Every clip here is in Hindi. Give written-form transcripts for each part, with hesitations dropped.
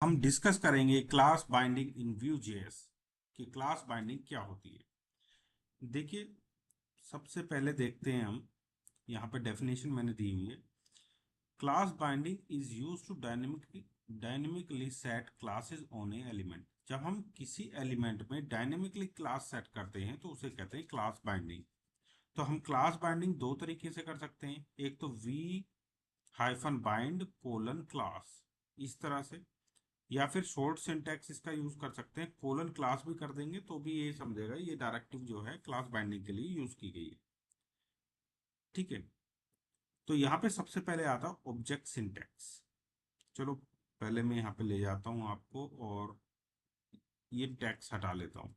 हम डिस्कस करेंगे क्लास बाइंडिंग इन Vue.js कि क्लास बाइंडिंग क्या होती है। देखिए, सबसे पहले देखते हैं हम, यहाँ पे डेफिनेशन मैंने दी हुई है। Class binding is use to dynamically set classes on a element. जब हम किसी एलिमेंट में डायनेमिकली क्लास सेट करते हैं तो उसे कहते हैं क्लास बाइंडिंग। तो हम क्लास बाइंडिंग दो तरीके से कर सकते हैं, एक तो v-bind::क्लास, इस तरह से, या फिर शॉर्ट सिंटैक्स इसका यूज कर सकते हैं, कोलन क्लास भी कर देंगे तो भी ये समझेगा ये डायरेक्टिव जो है क्लास बाइंडिंग के लिए यूज की गई है। ठीक है, तो यहाँ पे सबसे पहले आता ऑब्जेक्ट सिंटैक्स। चलो, पहले मैं यहाँ पे ले जाता हूँ आपको और ये टैक्स हटा लेता हूँ।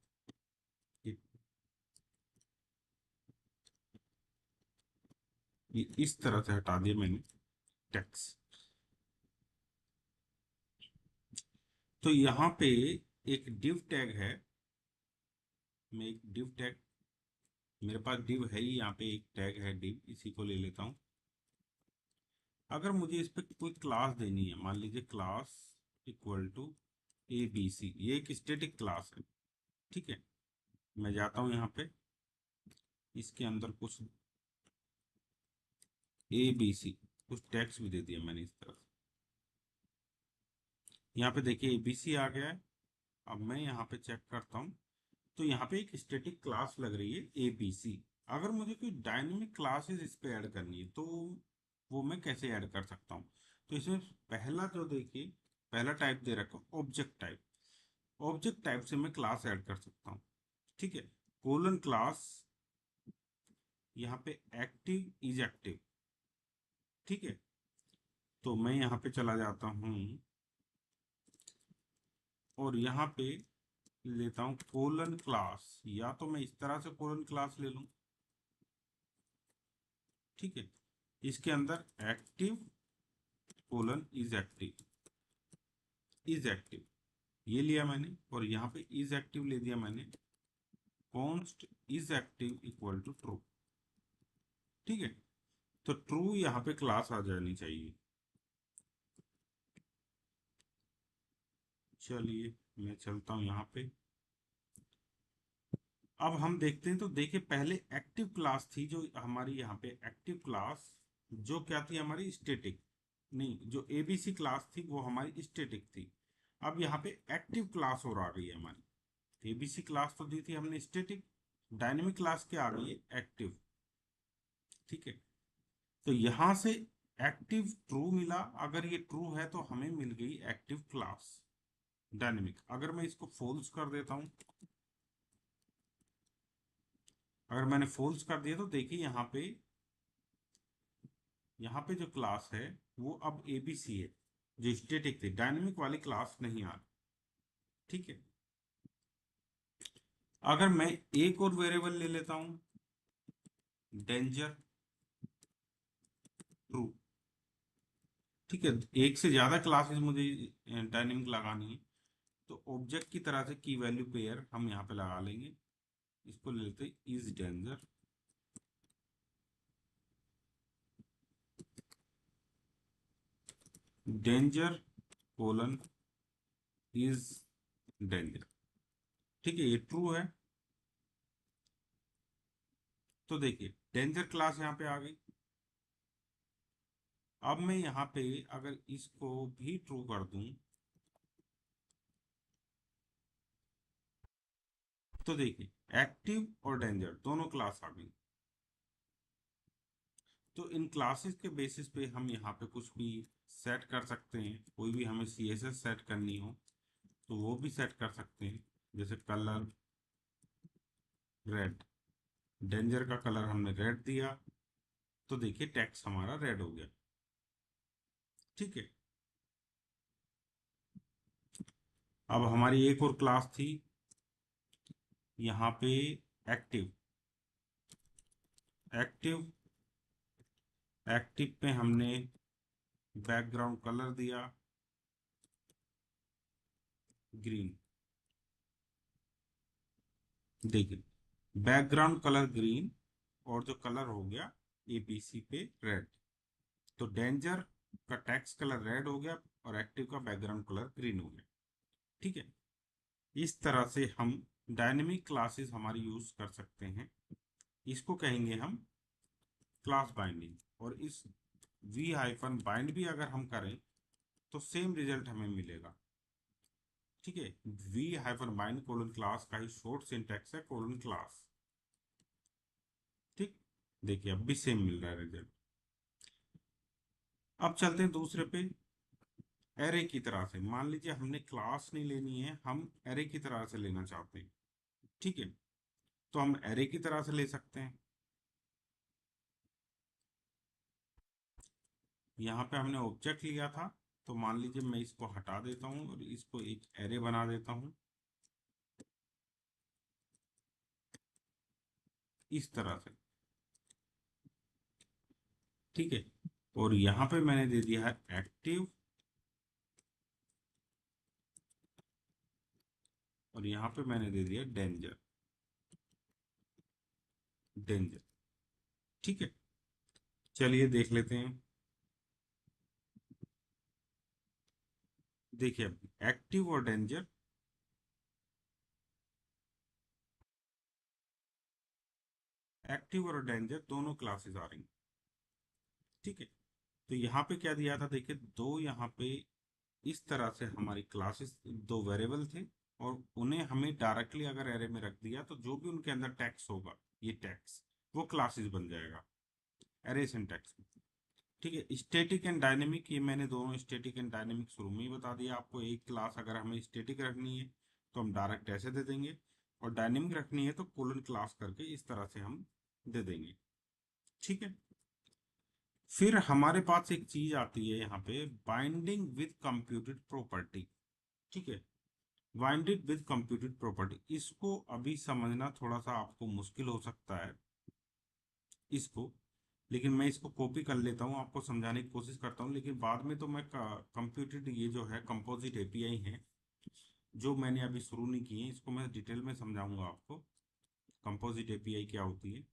ये, ये इस तरह से हटा दिया मैंने टैक्स। तो यहाँ पे एक डिव टैग है। मैं एक डिव टैग, मेरे पास डिव है ही, यहाँ पे एक टैग है डिव, इसी को ले लेता हूँ। अगर मुझे इस पर कोई क्लास देनी है, मान लीजिए क्लास इक्वल टू ABC, ये एक स्टैटिक क्लास है। ठीक है, मैं जाता हूं यहाँ पे, इसके अंदर कुछ ABC, कुछ टैग्स भी दे दिया मैंने इस तरह से। यहाँ पे देखिए ABC आ गया है। अब मैं यहाँ पे चेक करता हूँ तो यहाँ पे एक स्टैटिक क्लास लग रही है ABC। अगर मुझे कोई डायनेमिक क्लासेस इस पे ऐड करनी है तो वो मैं कैसे ऐड कर सकता हूँ? तो इसमें पहला जो देखिए, पहला टाइप दे रखा ऑब्जेक्ट टाइप। ऑब्जेक्ट टाइप से मैं क्लास ऐड कर सकता हूँ। ठीक है, कोलन क्लास, यहाँ पे एक्टिव इज एक्टिव। ठीक है, तो मैं यहाँ पे चला जाता हूँ और यहाँ पे लेता हूँ कोलन क्लास, या तो मैं इस तरह से कोलन क्लास ले लूँ। ठीक है, इसके अंदर एक्टिव कोलन इज एक्टिव ये लिया मैंने, और यहाँ पे इज एक्टिव ले दिया मैंने, const is active equal to true. ठीक है, तो ट्रू यहाँ पे क्लास आ जानी चाहिए। चलिए, मैं चलता हूँ यहाँ पे। अब हम देखते हैं, तो देखिए पहले एक्टिव क्लास थी जो हमारी, यहाँ पे एक्टिव क्लास जो क्या थी हमारी, स्टैटिक। नहीं, जो ABC क्लास थी वो हमारी स्टैटिक थी। अब यहाँ पे एक्टिव क्लास और आ गई है हमारी। ABC क्लास तो दी थी हमने स्टैटिक, डायनेमिक क्लास क्या आ गई है, एक्टिव। ठीक है, तो यहां से एक्टिव ट्रू मिला। अगर ये ट्रू है तो हमें मिल गई एक्टिव क्लास डायनेमिक। अगर मैं इसको फॉल्स कर देता हूं, अगर मैंने फॉल्स कर दिया तो देखिए यहाँ पे जो क्लास है वो अब ABC है, जो स्टैटिक थी, डायनेमिक वाली क्लास नहीं आ रही। ठीक है, अगर मैं एक और वेरिएबल ले लेता हूं, डेंजर ट्रू। ठीक है, एक से ज्यादा क्लासेस मुझे डायनेमिक लगानी है, तो ऑब्जेक्ट की तरह से की वैल्यू पेयर हम यहाँ पे लगा लेंगे। इसको ले लेते is danger, danger colon is danger. ठीक है, ये ट्रू है। तो देखिए डेंजर क्लास यहाँ पे आ गई। अब मैं यहाँ पे अगर इसको भी ट्रू कर दूं तो देखिए एक्टिव और डेंजर दोनों क्लास आ गई। तो इन क्लासेस के बेसिस पे हम यहाँ पे कुछ भी सेट कर सकते हैं। कोई भी हमें CSS सेट करनी हो तो वो भी सेट कर सकते हैं, जैसे कलर रेड, डेंजर का कलर हमने रेड दिया तो देखिए टेक्स्ट हमारा रेड हो गया। ठीक है, अब हमारी एक और क्लास थी यहाँ पे, एक्टिव। एक्टिव एक्टिव पे हमने बैकग्राउंड कलर दिया ग्रीन। देखिए बैकग्राउंड कलर ग्रीन, और जो कलर हो गया ABC पे रेड। तो डेंजर का टेक्स्ट कलर रेड हो गया, और एक्टिव का बैकग्राउंड कलर ग्रीन हो गया। ठीक है, इस तरह से हम डायनेमिक क्लासेस हमारी यूज कर सकते हैं। इसको कहेंगे हम क्लास बाइंडिंग। और इस वी हाइफन बाइंड भी अगर हम करें तो सेम रिजल्ट हमें मिलेगा। ठीक है, V hyphen bind colon class का ही शॉर्ट सिंटैक्स है कोलन क्लास। ठीक, देखिए अब भी सेम मिल रहा है रिजल्ट। अब चलते हैं दूसरे पे, एरे की तरह से। मान लीजिए हमने क्लास नहीं लेनी है, हम एरे की तरह से लेना चाहते हैं। ठीक है, तो हम एरे की तरह से ले सकते हैं। यहाँ पे हमने ऑब्जेक्ट लिया था, तो मान लीजिए मैं इसको हटा देता हूँ और इसको एक एरे बना देता हूँ इस तरह से। ठीक है, और यहाँ पे मैंने दे दिया है एक्टिव, और यहाँ पे मैंने दे दिया डेंजर। डेंजर, ठीक है, चलिए देख लेते हैं। देखिए अब एक्टिव और डेंजर, एक्टिव और डेंजर दोनों क्लासेस आ रही। ठीक है, तो यहाँ पे क्या दिया था, देखिए दो यहाँ पे इस तरह से हमारी क्लासेस, दो वेरिएबल थे, और उन्हें हमें डायरेक्टली अगर एरे में रख दिया तो जो भी उनके अंदर टैक्स होगा, ये टैक्स वो क्लासेस बन जाएगा एरे सिंटैक्स में। ठीक है, स्टैटिक एंड डायनेमिक, ये मैंने दोनों स्टैटिक एंड डायनेमिक शुरू में ही बता दिया आपको। एक क्लास अगर हमें स्टैटिक रखनी है तो हम डायरेक्ट ऐसे दे देंगे, और डायनेमिक रखनी है तो कोलन क्लास करके इस तरह से हम दे देंगे। ठीक है, फिर हमारे पास एक चीज आती है यहाँ पे, बाइंडिंग विद कंप्यूटेड प्रॉपर्टी। ठीक है, बाइंडेड विद कंप्यूटेड प्रॉपर्टी, इसको अभी समझना थोड़ा सा आपको मुश्किल हो सकता है इसको, लेकिन मैं इसको कॉपी कर लेता हूँ, आपको समझाने की कोशिश करता हूँ। लेकिन बाद में तो मैं कंप्यूटेड, ये जो है कंपोजिट एपीआई है जो मैंने अभी शुरू नहीं की है, इसको मैं डिटेल में समझाऊंगा आपको कंपोजिट एपीआई क्या होती है।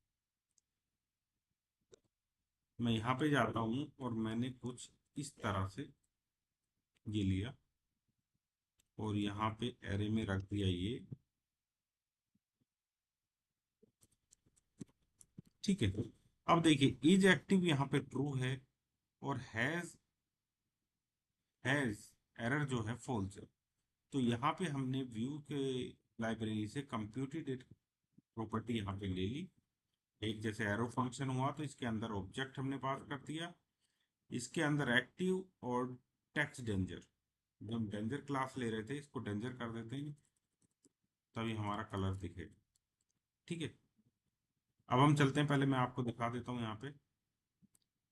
मैं यहाँ पे जाता हूँ और मैंने कुछ इस तरह से ये लिया और यहाँ पे एरे में रख दिया ये। ठीक है, अब देखिए इज एक्टिव यहाँ पे ट्रू है, और हैज एरर जो है फॉल्स है। तो यहाँ पे हमने व्यू के लाइब्रेरी से कंप्यूटेड प्रॉपर्टी यहाँ पे ले ली। एक जैसे एरो फंक्शन हुआ तो इसके अंदर ऑब्जेक्ट हमने पास कर दिया, इसके अंदर एक्टिव और टेक्स्ट डेंजर। जब हम डेंजर क्लास ले रहे थे, इसको डेंजर कर देते हैं तभी हमारा कलर दिखेगा। ठीक है, अब हम चलते हैं, पहले मैं आपको दिखा देता हूँ। यहाँ पे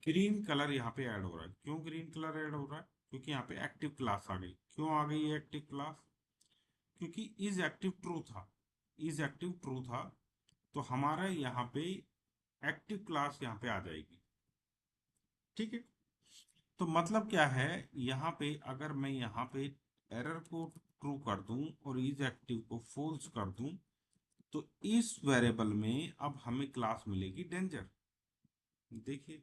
ग्रीन कलर यहाँ पे ऐड हो रहा है। क्यों ग्रीन कलर ऐड हो रहा है? क्योंकि यहाँ पे एक्टिव क्लास आ गई। क्यों आ गई ये एक्टिव क्लास? क्योंकि इज एक्टिव ट्रू था, इज एक्टिव ट्रू था, तो हमारा यहाँ पे एक्टिव क्लास यहाँ पे आ जाएगी। ठीक है, तो मतलब क्या है, यहाँ पे अगर मैं यहाँ पे एरर को ट्रू कर दूं और इज एक्टिव को फॉल्स कर दूं, तो इस वेरिएबल में अब हमें क्लास मिलेगी डेंजर। देखिए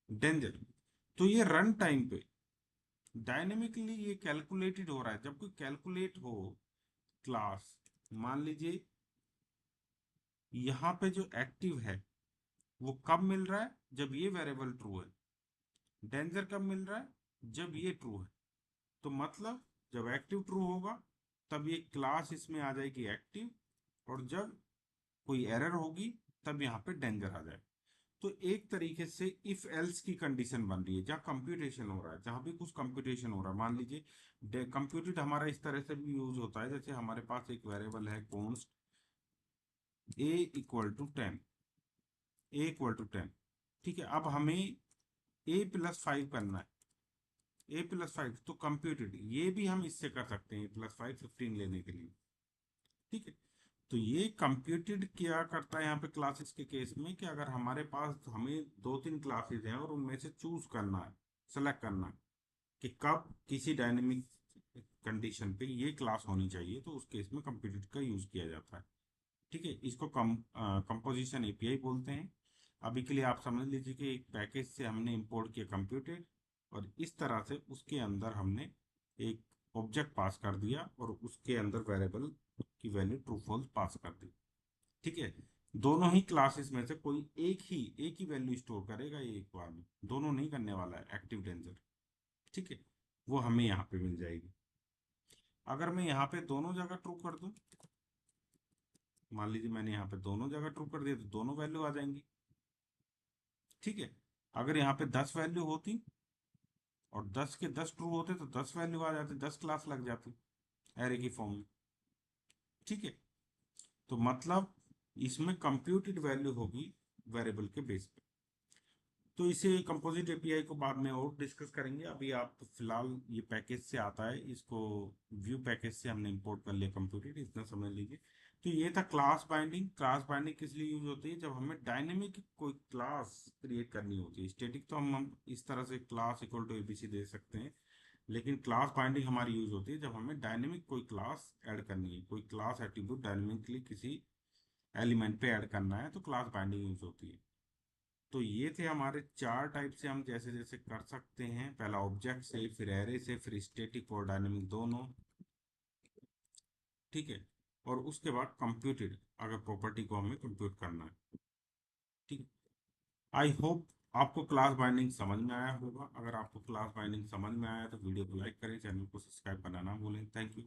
डेंजर, तो ये रन टाइम पे डायनेमिकली ये कैलकुलेटेड हो रहा है। जब कोई कैलकुलेट हो क्लास, मान लीजिए यहाँ पे जो एक्टिव है वो कब मिल रहा है, जब ये वेरिएबल ट्रू है। डेंजर कब मिल रहा है, जब ये ट्रू है। तो मतलब जब एक्टिव ट्रू होगा तब ये क्लास इसमें आ जाएगी एक्टिव, और जब कोई एरर होगी तब यहाँ पे डेंजर आ जाए। तो एक तरीके से इफ एल्स की कंडीशन बन रही है, जहाँ कंप्यूटेशन हो रहा है, जहाँ भी कुछ कंप्यूटेशन हो रहा है। मान लीजिए कंप्यूटेड हमारा इस तरह से भी यूज होता है, जैसे हमारे पास एक वेरिएबल है const a equal to 10, a equal to 10। ठीक है, अब हमें a+5 करना है, a+5 तो कंप्यूटेड, ये भी हम इससे कर सकते हैं a+5 15 लेने के लिए। ठीक है, तो ये कंप्यूटेड क्या करता है यहाँ पे क्लासेस के केस में, कि अगर हमारे पास हमें 2-3 क्लासेस हैं और उनमें से चूज करना है, सेलेक्ट करना है कि कब किसी डायनेमिक कंडीशन पे ये क्लास होनी चाहिए, तो उस केस में कंप्यूटेड का यूज किया जाता है। ठीक है, इसको कंपोजिशन एपीआई बोलते हैं। अभी के लिए आप समझ लीजिए कि एक पैकेज से हमने इंपोर्ट किया कंप्यूटेड, और इस तरह से उसके अंदर हमने एक ऑब्जेक्ट पास कर दिया और उसके अंदर वेरिएबल की वैल्यू ट्रू फॉल्स पास कर दी। ठीक है, दोनों ही क्लासेस में से कोई एक ही वैल्यू स्टोर करेगा ये एक बार में, दोनों नहीं करने वाला है एक्टिव डेंजर। ठीक है, वो हमें यहाँ पे मिल जाएगी। अगर मैं यहाँ पे दोनों जगह ट्रू कर दूं, मान लीजिए मैंने यहाँ पे दोनों जगह ट्रू कर दिया तो दोनों वैल्यू आ जाएंगी। ठीक है, अगर यहाँ पे 10 वैल्यू होती और 10 के 10 ट्रू होते तो 10 वैल्यू आ जाती, 10 क्लास लग जाती एरे की फॉर्म में। ठीक है, तो मतलब इसमें कंप्यूटेड वैल्यू होगी वेरिएबल के बेस पे। तो इसे कंपोजिट एपीआई को बाद में और डिस्कस करेंगे। अभी आप फिलहाल ये पैकेज से आता है, इसको व्यू पैकेज से हमने इंपोर्ट कर लिया कंप्यूटेड, इतना समझ लीजिए। तो ये था क्लास बाइंडिंग। क्लास बाइंडिंग किस लिए यूज होती है? जब हमें डायनेमिक कोई क्लास क्रिएट करनी होती है। स्टैटिक तो हम इस तरह से क्लास इक्वल टू एबीसी दे सकते हैं, लेकिन क्लास बाइंडिंग हमारी यूज होती है जब हमें डायनेमिक कोई क्लास ऐड करनी है, कोई क्लास एट्रीब्यूट डायनेमिकली किसी एलिमेंट पे ऐड करना है, तो क्लास बाइंडिंग यूज होती है। तो ये थे हमारे 4 टाइप से हम जैसे जैसे कर सकते हैं। पहला ऑब्जेक्ट से, फिर एरे से, फिर स्टैटिक और डायनेमिक दोनों। ठीक है, और उसके बाद कंप्यूटेड, अगर प्रॉपर्टी को हमें कंप्यूट करना है। ठीक है, आई होप आपको क्लास बाइंडिंग समझ में आया होगा। अगर आपको क्लास बाइंडिंग समझ में आया तो वीडियो को लाइक करें, चैनल को सब्सक्राइब करना ना भूलें। Thank you.